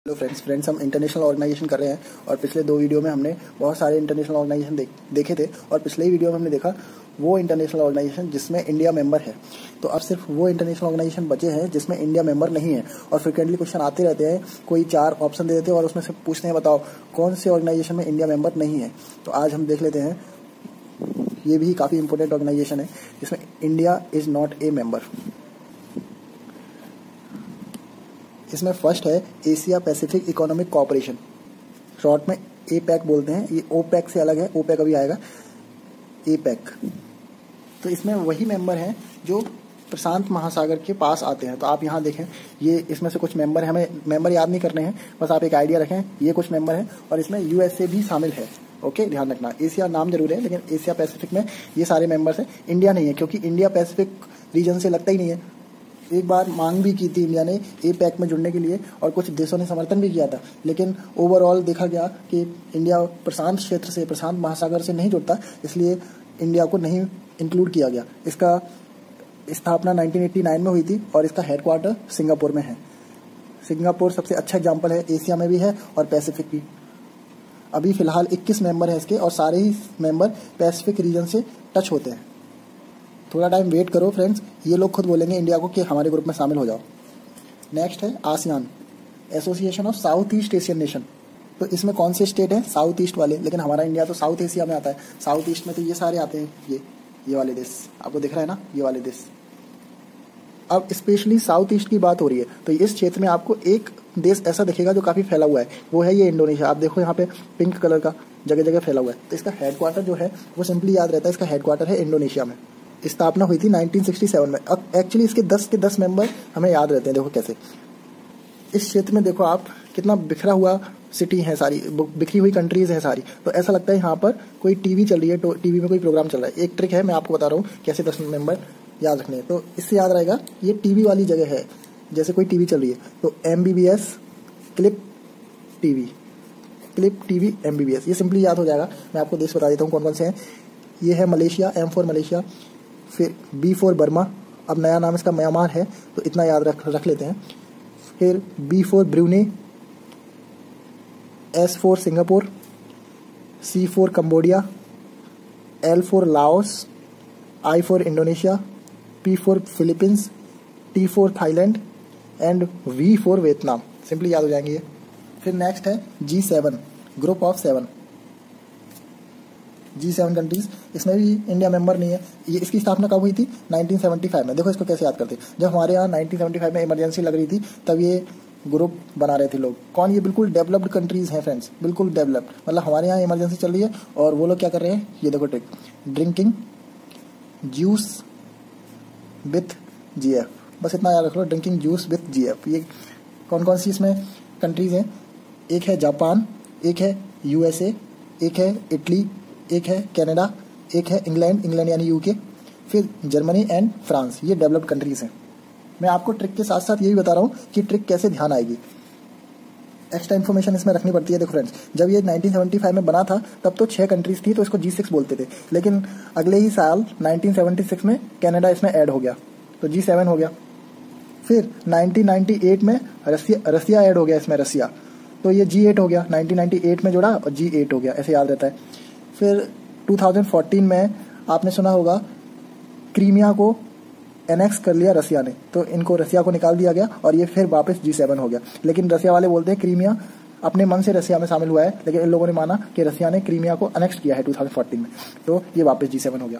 Hello friends हम international organisation कर रहे हैं और पिछले 2 वीडियो में हमने बहुत सारे इंटरनेशनल ऑर्गेनाइजेशन देखे थे और पिछले ही वीडियो में हमने देखा वो इंटरनेशनल ऑर्गेनाइजेशन जिसमें इंडिया मेंबर है। तो अब सिर्फ वो इंटरनेशनल ऑर्गेनाइजेशन बचे हैं जिसमें इंडिया मेंबर नहीं है और फ्रिक्वेंटली क्वेश्चन आते रहते हैं, कोई 4 ऑप्शन दे देते हैं और उसमें से पूछते हैं बताओ कौन से ऑर्गेनाइजेशन में इंडिया मेंबर नहीं है। तो आज हम देख लेते हैं, ये भी काफ़ी इंपॉर्टेंट ऑर्गेनाइजेशन है जिसमें India is not a member. इसमें फर्स्ट है Asia Pacific economic cooperation, short में एपैक बोलते हैं। ये ओपैक से अलग है, ओपैक अभी आएगा, एपैक। तो इसमें वही मेंबर हैं जो प्रशांत महासागर के पास आते हैं। तो आप यहाँ देखें, ये इसमें से कुछ मेंबर हैं, हमें मेंबर याद नहीं करने हैं, बस आप एक आइडिया रखें, ये कुछ मेंबर हैं और इसमें यूएसए भी शामिल है। ओके, ध्यान रखना, एशिया नाम जरूर है लेकिन एशिया पैसिफिक में ये सारे मेंबर्स हैं। इंडिया नहीं है क्योंकि इंडिया पैसिफिक रीजन से लगता ही नहीं है। एक बार मांग भी की थी इंडिया ने एपैक में जुड़ने के लिए और कुछ देशों ने समर्थन भी किया था, लेकिन ओवरऑल देखा गया कि इंडिया प्रशांत क्षेत्र से, प्रशांत महासागर से नहीं जुड़ता, इसलिए इंडिया को नहीं इंक्लूड किया गया। इसका स्थापना 1989 में हुई थी और इसका हेडक्वार्टर सिंगापुर में है। सिंगापुर सबसे अच्छा एग्जाम्पल है, एशिया में भी है और पैसिफिक भी। अभी फिलहाल 21 मेंबर हैं इसके और सारे ही मेंबर पैसिफिक रीजन से टच होते हैं। थोड़ा टाइम वेट करो फ्रेंड्स, ये लोग खुद बोलेंगे इंडिया को कि हमारे ग्रुप में शामिल हो जाओ। नेक्स्ट है ASEAN, association of south east Asian nation. तो इसमें कौन से स्टेट हैं? साउथ ईस्ट वाले, लेकिन हमारा इंडिया तो साउथ एशिया में आता है। साउथ ईस्ट में तो ये सारे आते हैं, ये वाले देश आपको दिख रहा है ना, ये वाले देश। अब स्पेशली साउथ ईस्ट की बात हो रही है तो इस क्षेत्र में आपको एक देश ऐसा दिखेगा जो काफ़ी फैला हुआ है, वो है ये इंडोनेशिया। आप देखो यहाँ पे पिंक कलर का जगह जगह फैला हुआ है। तो इसका हेडक्वार्टर जो है वो सिंपली याद रहता है, इसका हेडक्वार्टर है इंडोनेशिया में। स्थापना हुई थी 1967 में। अब एक्चुअली इसके 10 के 10 मेंबर हमें याद रहते हैं। देखो कैसे, इस क्षेत्र में देखो आप कितना बिखरा हुआ सिटी है, सारी बिखरी हुई कंट्रीज है सारी। तो ऐसा लगता है यहाँ पर कोई टीवी चल रही है, तो टीवी में कोई प्रोग्राम चल रहा है। एक ट्रिक है, मैं आपको बता रहा हूँ कैसे 10 मेंबर याद रखने हैं। तो इससे याद रहेगा ये टीवी वाली जगह है, जैसे कोई टीवी चल रही है तो MBBS क्लिप टीवी MBBS, ये सिंपली याद हो जाएगा। मैं आपको देश बता देता हूँ कौन कौन से हैं। ये है मलेशिया, M फॉर मलेशिया, फिर B फॉर बर्मा, अब नया नाम इसका म्यांमार है तो इतना याद रख लेते हैं। फिर B for Brunei, S for Singapore, C for Cambodia, L for Laos, I for Indonesia, P for Philippines, T for Thailand and V for Vietnam. Simply याद हो जाएंगे ये। फिर नेक्स्ट है G7, group of 7, G7 countries. इसमें भी India member नहीं है। ये इसकी स्थापना कब हुई थी? 1975 में। देखो इसको कैसे याद करते, जब हमारे यहाँ 1975 में इमरजेंसी लग रही थी तब ये ग्रुप बना रहे थे लोग। कौन? ये बिल्कुल डेवलप्ड कंट्रीज हैं फ्रेंड्स, बिल्कुल डेवलप्ड। मतलब हमारे यहाँ इमरजेंसी चल रही है और वो लोग क्या कर रहे हैं, ये देखो trick, drinking juice with GF। बस इतना याद रख लो, ड्रिंकिंग जूस विथ GF। ये कौन कौन सी इसमें कंट्रीज हैं? एक है जापान, एक है USA, एक है इटली, एक है कनाडा, एक है इंग्लैंड यानी UK, फिर जर्मनी एंड फ्रांस। ये डेवलप्ड कंट्रीज हैं। मैं आपको ट्रिक के साथ साथ ये भी बता रहा हूँ कि ट्रिक कैसे ध्यान आएगी, एक्स्ट्रा इन्फॉर्मेशन इसमें रखनी पड़ती है। देखो फ्रेंड्स, जब ये 1975 में बना था तब तो 6 कंट्रीज थी तो इसको G6 बोलते थे, लेकिन अगले ही साल 1976 में कनाडा इसमें ऐड हो गया तो G7 हो गया। फिर 1998 में रसिया ऐड हो गया इसमें, रसिया, तो ये G8 हो गया। 1998 में जुड़ा और G8 हो गया, ऐसे याद रहता है। फिर 2014 में आपने सुना होगा क्रीमिया को एनेक्स कर लिया रसिया ने, तो इनको रसिया को निकाल दिया गया और ये फिर वापस G7 हो गया। लेकिन रसिया वाले बोलते हैं क्रीमिया अपने मन से रसिया में शामिल हुआ है, लेकिन इन लोगों ने माना कि रसिया ने क्रीमिया को अनेक्स किया है 2014 में, तो ये वापस G7 हो गया।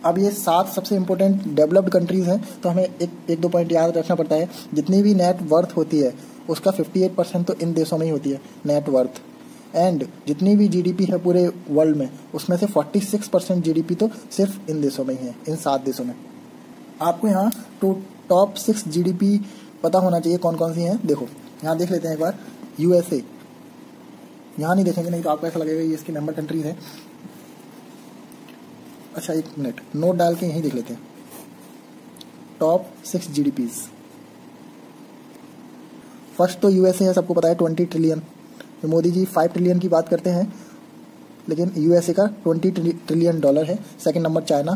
अब ये 7 सबसे इंपॉर्टेंट डेवलप्ड कंट्रीज हैं, तो हमें एक दो पॉइंट याद रखना पड़ता है। जितनी भी नेट वर्थ होती है उसका 58% तो इन देशों में ही होती है, नेट वर्थ। एंड जितनी भी GDP है पूरे वर्ल्ड में उसमें से 46% GDP तो सिर्फ इन देशों में ही है, इन 7 देशों में। आपको यहाँ टॉप 6 GDP पता होना चाहिए कौन कौन सी हैं। देखो यहाँ देख लेते हैं एक बार, USA, यहाँ नहीं देखेंगे नहीं तो आपको ऐसा लगेगा ये इसकी मेंबर कंट्रीज है। अच्छा एक मिनट, नोट डाल के यहीं देख लेते हैं, टॉप 6 GDPs। फर्स्ट तो USA है, सबको पता है 20 ट्रिलियन। मोदी जी 5 ट्रिलियन की बात करते हैं, लेकिन USA का $20 ट्रिलियन है। सेकंड नंबर चाइना,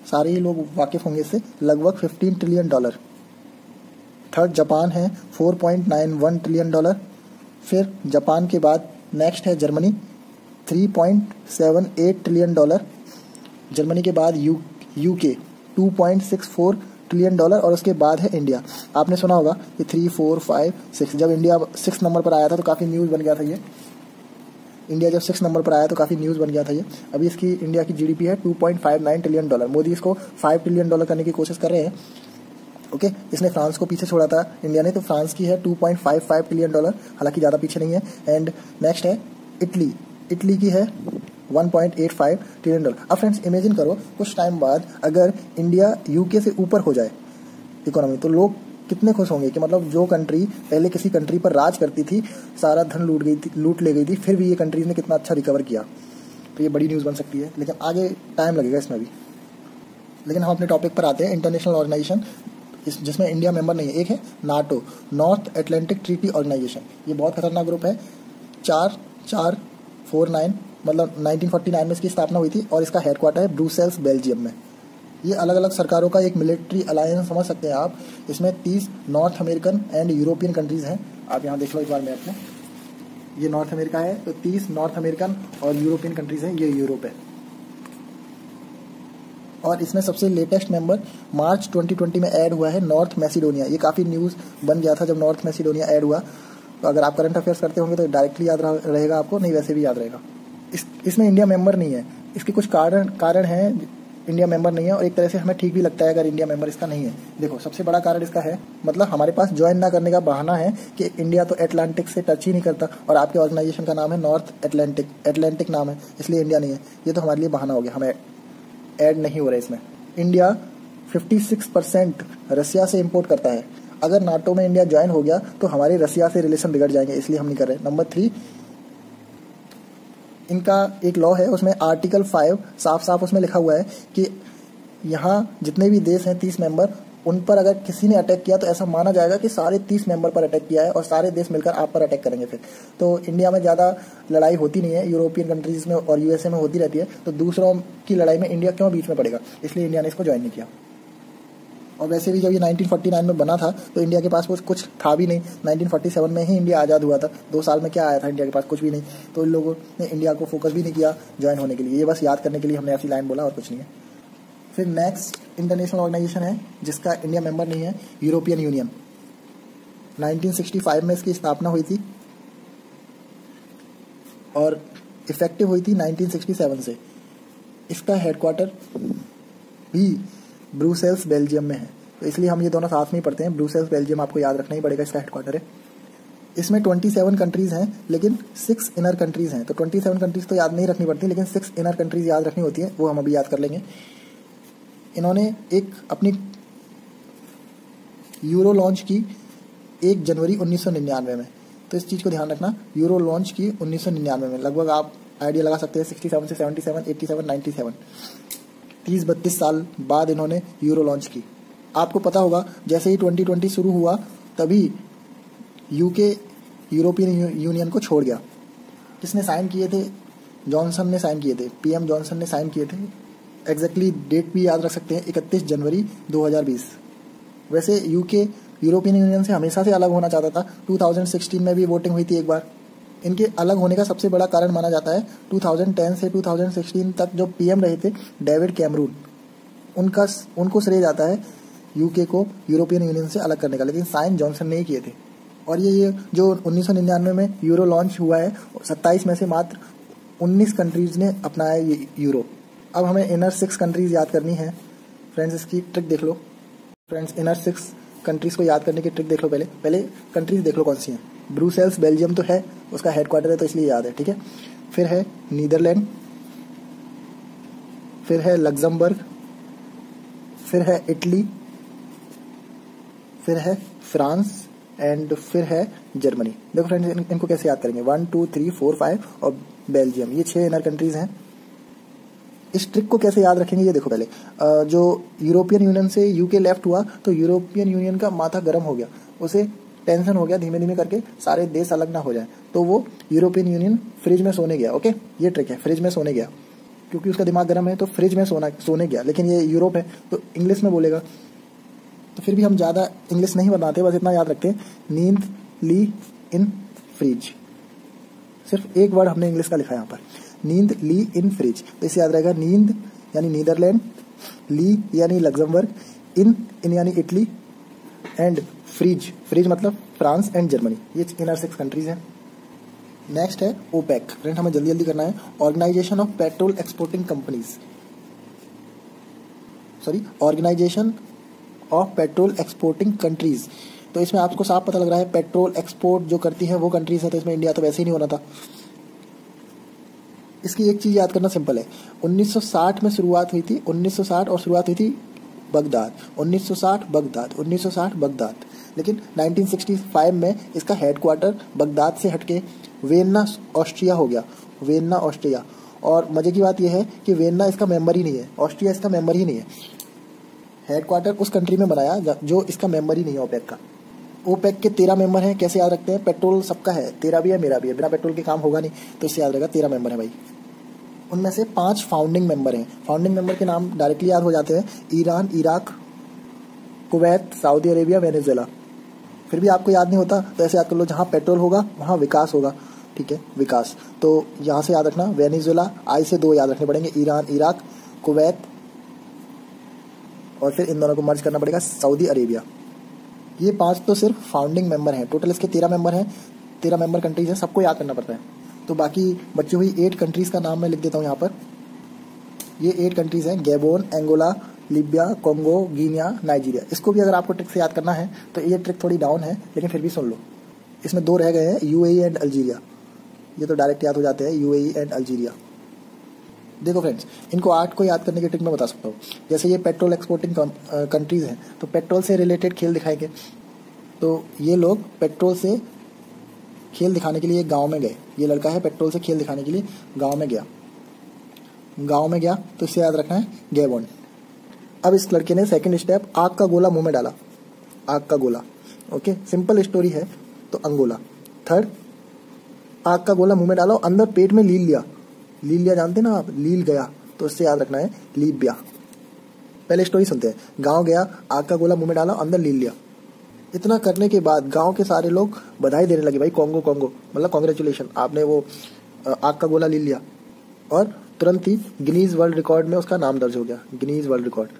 सारे ही लोग वाकिफ होंगे इससे, लगभग $15 ट्रिलियन। थर्ड जापान है, $4.91 ट्रिलियन। फिर जापान के बाद नेक्स्ट है जर्मनी, $3.78 ट्रिलियन। जर्मनी के बाद यूके $2.64 ट्रिलियन, और उसके बाद है इंडिया। आपने सुना होगा कि 3, 4, 5, 6, जब इंडिया 6 नंबर पर आया था तो काफ़ी न्यूज़ बन गया था ये। इंडिया जब 6 नंबर पर आया तो काफ़ी न्यूज़ बन गया था ये। अभी इसकी इंडिया की जीडीपी है $2.59 ट्रिलियन। मोदी इसको $5 ट्रिलियन करने की कोशिश कर रहे हैं। ओके, इसने फ्रांस को पीछे छोड़ा था इंडिया ने, तो फ्रांस की है $2.55 ट्रिलियन, हालांकि ज़्यादा पीछे नहीं है। एंड नेक्स्ट है इटली, इटली की है $1.85 ट्रिलियन। अब फ्रेंड्स इमेजिन करो कुछ टाइम बाद अगर इंडिया यूके से ऊपर हो जाए इकोनॉमी, तो लोग कितने खुश होंगे कि मतलब जो कंट्री पहले किसी कंट्री पर राज करती थी, सारा धन लूट ले गई थी, फिर भी ये कंट्रीज ने कितना अच्छा रिकवर किया। तो ये बड़ी न्यूज़ बन सकती है, लेकिन आगे टाइम लगेगा इसमें भी। लेकिन हम अपने टॉपिक पर आते हैं, इंटरनेशनल ऑर्गेनाइजेशन जिसमें इंडिया मेंबर नहीं है। एक है NATO, north Atlantic treaty organization. ये बहुत खतरनाक ग्रुप है। 4449 मतलब 1949 में इसकी स्थापना हुई थी, और इसका हेडक्वार्टर है ब्रुसेल्स, बेल्जियम में। ये अलग अलग सरकारों का एक मिलिट्री अलायंस समझ सकते हैं आप। इसमें 30 north American and European countries हैं। आप यहाँ देख लो एक बार मैप में, ये नॉर्थ अमेरिका है, तो 30 नॉर्थ अमेरिकन और यूरोपियन कंट्रीज हैं, ये यूरोप है। और इसमें सबसे लेटेस्ट मेंबर मार्च 2020 में ऐड हुआ है नॉर्थ मैसिडोनिया। ये काफ़ी न्यूज़ बन गया था जब नॉर्थ मैसिडोनिया ऐड हुआ। तो अगर आप करंट अफेयर्स करते होंगे तो डायरेक्टली याद रहेगा आपको, नहीं वैसे भी याद रहेगा। इसमें इंडिया मेंबर नहीं है। इसके कुछ कारण हैं इंडिया मेंबर नहीं है, और एक तरह से हमें ठीक भी लगता है अगर इंडिया मेंबर इसका नहीं है। देखो, सबसे बड़ा कारण इसका है, मतलब हमारे पास ज्वाइन ना करने का बहाना है कि इंडिया तो अटलांटिक से टच ही नहीं करता, और आपके ऑर्गेनाइजेशन का नाम है नॉर्थ अटलांटिक नाम है, इसलिए इंडिया नहीं है। ये तो हमारे लिए बहाना हो गया, हमें ऐड नहीं हो रहा है इसमें। इंडिया 56% रसिया से इंपोर्ट करता है। अगर नाटो में इंडिया ज्वाइन हो गया तो हमारे रसिया से रिलेशन बिगड़ जाएंगे, इसलिए हम नहीं कर रहे। नंबर 3, इनका एक लॉ है, उसमें आर्टिकल 5 साफ उसमें लिखा हुआ है कि यहाँ जितने भी देश हैं 30 मेंबर, उन पर अगर किसी ने अटैक किया तो ऐसा माना जाएगा कि सारे 30 मेंबर पर अटैक किया है, और सारे देश मिलकर आप पर अटैक करेंगे फिर। तो इंडिया में ज़्यादा लड़ाई होती नहीं है, यूरोपियन कंट्रीज़ में और यूएसए में होती रहती है, तो दूसरों की लड़ाई में इंडिया क्यों बीच में पड़ेगा, इसलिए इंडिया ने इसको ज्वाइन नहीं किया। और वैसे भी जब ये 1949 में बना था तो इंडिया के पास कुछ था भी नहीं। 1947 में ही इंडिया आज़ाद हुआ था, 2 साल में क्या आया था इंडिया के पास, कुछ भी नहीं। तो इन लोगों ने इंडिया को फोकस भी नहीं किया ज्वाइन होने के लिए। ये बस याद करने के लिए हमने ऐसी लाइन बोला, और कुछ नहीं है। फिर नेक्स्ट इंटरनेशनल ऑर्गेनाइजेशन है जिसका इंडिया मेंबर नहीं है, यूरोपियन यूनियन। 1965 में इसकी स्थापना हुई थी और इफेक्टिव हुई थी 1967 से। इसका हेडक्वार्टर भी ब्रुसेल्स, बेल्जियम में है, तो इसलिए हम ये दोनों साथ में ही पढ़ते हैं। ब्रुसेल्स, बेल्जियम आपको याद रखना ही पड़ेगा, इसका हेडक्वार्टर है। इसमें 27 कंट्रीज़ हैं, लेकिन 6 इनर कंट्रीज़ हैं। तो 27 कंट्रीज़ तो याद नहीं रखनी पड़ती, लेकिन 6 इनर कंट्रीज़ याद रखनी होती है, वो हम अभी याद कर लेंगे। इन्होंने एक अपनी यूरो लॉन्च की 1 जनवरी 1999 में, तो इस चीज़ को ध्यान रखना, यूरो लॉन्च की 1999 में। लगभग आप आइडिया लगा सकते हैं 67 से 77, 87, 97, 30-32 साल बाद इन्होंने यूरो लॉन्च की। आपको पता होगा जैसे ही 2020 शुरू हुआ तभी यूके यूरोपियन यूनियन को छोड़ गया। किसने साइन किए थे? जॉनसन ने साइन किए थे, पीएम जॉनसन ने साइन किए थे। एग्जैक्टली डेट भी याद रख सकते हैं, 31 जनवरी 2020। वैसे यूके यूरोपियन यूनियन से हमेशा से अलग होना चाहता था। 2016 में भी वोटिंग हुई थी एक बार। इनके अलग होने का सबसे बड़ा कारण माना जाता है 2010 से 2016 तक जो पीएम रहे थे डेविड कैमरून, उनको श्रेय जाता है यूके को यूरोपियन यूनियन से अलग करने का, लेकिन साइन जॉनसन ने ही किए थे। और ये जो 1999 में यूरो लॉन्च हुआ है, 27 में से मात्र 19 कंट्रीज ने अपनाया ये यूरो। अब हमें इनर 6 कंट्रीज याद करनी है। फ्रेंड्स, इसकी ट्रिक देख लो। फ्रेंड्स, इनर 6 कंट्रीज को याद करने की ट्रिक देख लो। पहले कंट्रीज देख लो कौन सी हैं। ब्रुसेल्स, बेल्जियम तो है, उसका हेडक्वार्टर है तो इसलिए याद है, ठीक है। फिर है नीदरलैंड, फिर है लग्जमबर्ग, फिर है इटली, फिर है फ्रांस, एंड फिर है जर्मनी। देखो फ्रेंड्स, इनको कैसे याद करेंगे, 1, 2, 3, 4, 5 और बेल्जियम, ये 6 इनर कंट्रीज हैं। इस ट्रिक को कैसे याद रखेंगे ये देखो। पहले जो यूरोपियन यूनियन से यूके लेफ्ट हुआ तो यूरोपियन यूनियन का माथा गर्म हो गया, उसे टेंशन हो गया, धीमे धीमे करके सारे देश अलग ना हो जाए, तो वो यूरोपियन यूनियन फ्रिज में सोने गया। ओके, ये ट्रिक है, फ्रिज में सोने गया, क्योंकि उसका दिमाग गर्म है तो फ्रिज में सोने गया। लेकिन ये यूरोप है तो इंग्लिश में बोलेगा, तो फिर भी हम ज़्यादा इंग्लिश नहीं बनाते, बस इतना याद रखते हैं, नींद ली इन फ्रिज। सिर्फ एक वर्ड हमने इंग्लिश का लिखा है यहाँ पर, नींद ली इन फ्रिज। तो इसे याद रहेगा, नींद यानी नीदरलैंड, ली यानी लग्जमबर्ग, इन यानी इटली, एंड फ्रिज, फ्रिज मतलब फ्रांस एंड जर्मनी। ये इनर 6 कंट्रीज हैं। नेक्स्ट है ओपेक। फ्रेंड हमें जल्दी जल्दी करना है। Organization of petrol exporting companies, sorry organization of petrol exporting countries. तो इसमें आपको साफ पता लग रहा है पेट्रोल एक्सपोर्ट जो करती है वो कंट्रीज है, तो इसमें इंडिया तो वैसे ही नहीं होना था। इसकी एक चीज याद करना सिंपल है, 1960 में शुरुआत हुई थी, 1960 और शुरुआत हुई थी बगदाद, 1960 बगदाद, 1960 बगदाद। लेकिन 1965 में इसका हेडक्वार्टर बगदाद से हटके वियना ऑस्ट्रिया हो गया, वियना ऑस्ट्रिया। और मजे की बात यह है कि वियना इसका मेंबर ही नहीं है, ऑस्ट्रिया इसका मेंबर ही नहीं है। हेडक्वार्टर उस कंट्री में बनाया जो इसका मेंबर ही नहीं है ओपेक का। ओपेक के 13 मेंबर हैं। कैसे याद रखते हैं, पेट्रोल सबका है, तेरा भी है मेरा भी है, बिना पेट्रोल के काम होगा नहीं, तो इससे याद रहेगा 13 मेंबर है भाई। उनमें से 5 फाउंडिंग मेंबर हैं। फाउंडिंग मेंबर के नाम डायरेक्टली याद हो जाते हैं, Iran, Iraq, Kuwait, Saudi Arabia, Venezuela. फिर भी आपको याद नहीं होता तो ऐसे याद कर लो, जहाँ पेट्रोल होगा वहाँ विकास होगा, ठीक है, विकास। तो यहाँ से याद रखना वेनेजुएला, आई से 2 याद रखने पड़ेंगे, ईरान, इराक, कुवैत, और फिर इन दोनों को मर्ज करना पड़ेगा सऊदी अरेबिया। ये 5 तो सिर्फ फाउंडिंग मेंबर हैं, टोटल इसके 13 मेंबर हैं, 13 मेंबर कंट्रीज हैं, सबको याद करना पड़ता है। तो बाकी बची हुई 8 कंट्रीज का नाम मैं लिख देता हूँ यहाँ पर। ये 8 कंट्रीज हैं, Gabon, Angola, Libya, Congo, Guinea, Nigeria. इसको भी अगर आपको ट्रिक से याद करना है तो ये ट्रिक थोड़ी डाउन है, लेकिन फिर भी सुन लो। इसमें 2 रह गए हैं, यूएई एंड अल्जीरिया। ये तो डायरेक्ट याद हो जाते हैं, यूएई एंड अल्जीरिया। देखो फ्रेंड्स, इनको 8 को याद करने की ट्रिक मैं बता सकता हूँ। जैसे ये पेट्रोल एक्सपोर्टिंग कंट्रीज हैं, तो पेट्रोल से रिलेटेड खेल दिखाएंगे। तो ये लोग पेट्रोल से खेल दिखाने के लिए गांव में गए। ये लड़का है पेट्रोल से खेल दिखाने के लिए गांव में गया, तो इसे याद रखना है गैबोन। अब इस लड़के ने सेकंड स्टेप, आग का गोला मुंह में डाला, आग का गोला, ओके, सिंपल स्टोरी है, तो अंगोला। थर्ड, आग का गोला मुंह में डाला, अंदर पेट में लील लिया, लील लिया जानते ना आप, लील गया, तो इससे याद रखना है लीबिया। पहले स्टोरी सुनते हैं। गांव गया, आग का गोला मुंह में डाला, अंदर लील लिया। इतना करने के बाद गांव के सारे लोग बधाई देने लगे, भाई कोंगो कोंगो, मतलब कांग्रेचुलेशन, आपने वो आग का गोला लील लिया। और तुरंत ही गिनीज वर्ल्ड रिकॉर्ड में उसका नाम दर्ज हो गया, गिनीज वर्ल्ड रिकॉर्ड।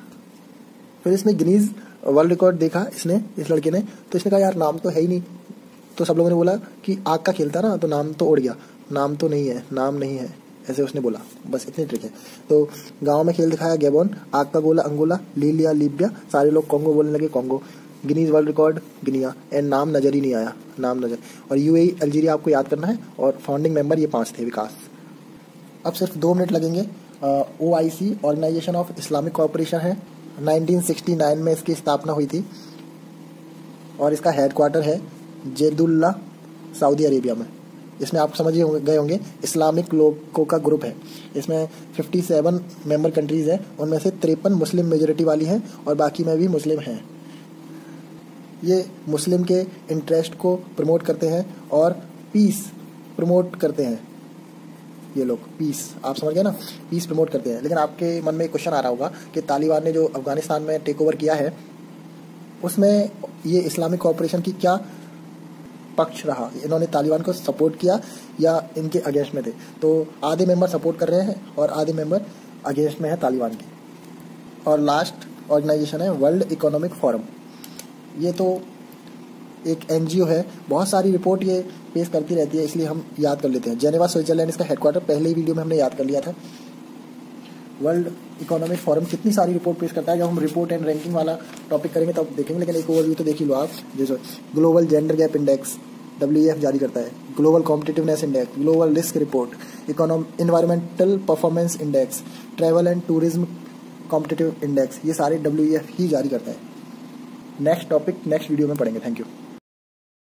फिर इसने गिनीज वर्ल्ड रिकॉर्ड देखा, इस लड़के ने, तो इसने कहा यार नाम तो है ही नहीं। तो सब लोगों ने बोला कि आग का खेलता ना, तो नाम तो उड़ गया, नाम तो नहीं है, नाम नहीं है, ऐसे उसने बोला। बस इतनी ट्रिक है। तो गांव में खेल दिखाया गैबोन, आग का गोला अंगोला, लीलिया लीबिया, सारे लोग कोंगो बोलने लगे, Congo, Guinness world record Guinea, and नाम नजर ही नहीं आया, नाम नजर। और यूएई अल्जीरिया आपको याद करना है, और फाउंडिंग मेंबर ये 5 थे, विकास। अब सिर्फ 2 मिनट लगेंगे। OIC organization of Islamic cooperation है, 1969 में इसकी स्थापना हुई थी, और इसका हेडक्वार्टर है जेदुल्ला, सऊदी अरेबिया में। इसमें आप समझ गए होंगे इस्लामिक लोगों का ग्रुप है। इसमें 57 मेंबर कंट्रीज हैं, उनमें से 53 मुस्लिम मेजोरिटी वाली हैं, और बाकी में भी मुस्लिम हैं। ये मुस्लिम के इंटरेस्ट को प्रमोट करते हैं और पीस प्रमोट करते हैं। ये लोग पीस, आप समझ गए ना, पीस प्रमोट करते हैं। लेकिन आपके मन में एक क्वेश्चन आ रहा होगा कि तालिबान ने जो अफगानिस्तान में टेक ओवर किया है, उसमें ये इस्लामिक कोऑपरेशन की क्या पक्ष रहा, इन्होंने तालिबान को सपोर्ट किया या इनके अगेंस्ट में थे? तो आधे मेंबर सपोर्ट कर रहे हैं और आधे मेंबर अगेंस्ट में है तालिबान की। और लास्ट ऑर्गेनाइजेशन है वर्ल्ड इकोनॉमिक फोरम। ये तो एक NGO है, बहुत सारी रिपोर्ट ये पेश करती रहती है, इसलिए हम याद कर लेते हैं। जेनेवा स्विट्जरलैंड इसका हेडक्वार्टर, पहले ही वीडियो में हमने याद कर लिया था। वर्ल्ड इकोनॉमिक फोरम कितनी सारी रिपोर्ट पेश करता है, जब हम रिपोर्ट एंड रैंकिंग वाला टॉपिक करेंगे तब देखेंगे, लेकिन एक ओवरव्यू तो देख ही लो आप। जैसे global gender gap index WEF जारी करता है, global competitiveness index, global risk report, environmental performance index, travel and tourism competitive index, ये सारे WEF ही जारी करता है। नेक्स्ट टॉपिक नेक्स्ट वीडियो में पढ़ेंगे। Thank you.